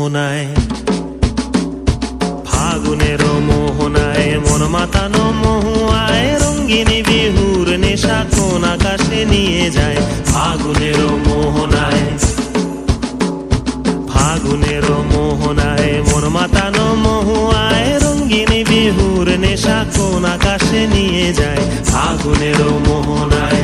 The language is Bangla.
মোহনায়, ফাগুনের মোহনায় মন মাতানো মহুয়ায় রঙ্গিনী বিহুর নেশা কোন আকাশে নিয়ে যায়। ফাগুনের মোহনায়, ফাগুনের মোহনায় মন মাতানো মহুয়ায় রঙ্গিনী বিহুর নেশা কোন আকাশে নিয়ে যায়। ফাগুনের মোহনায়।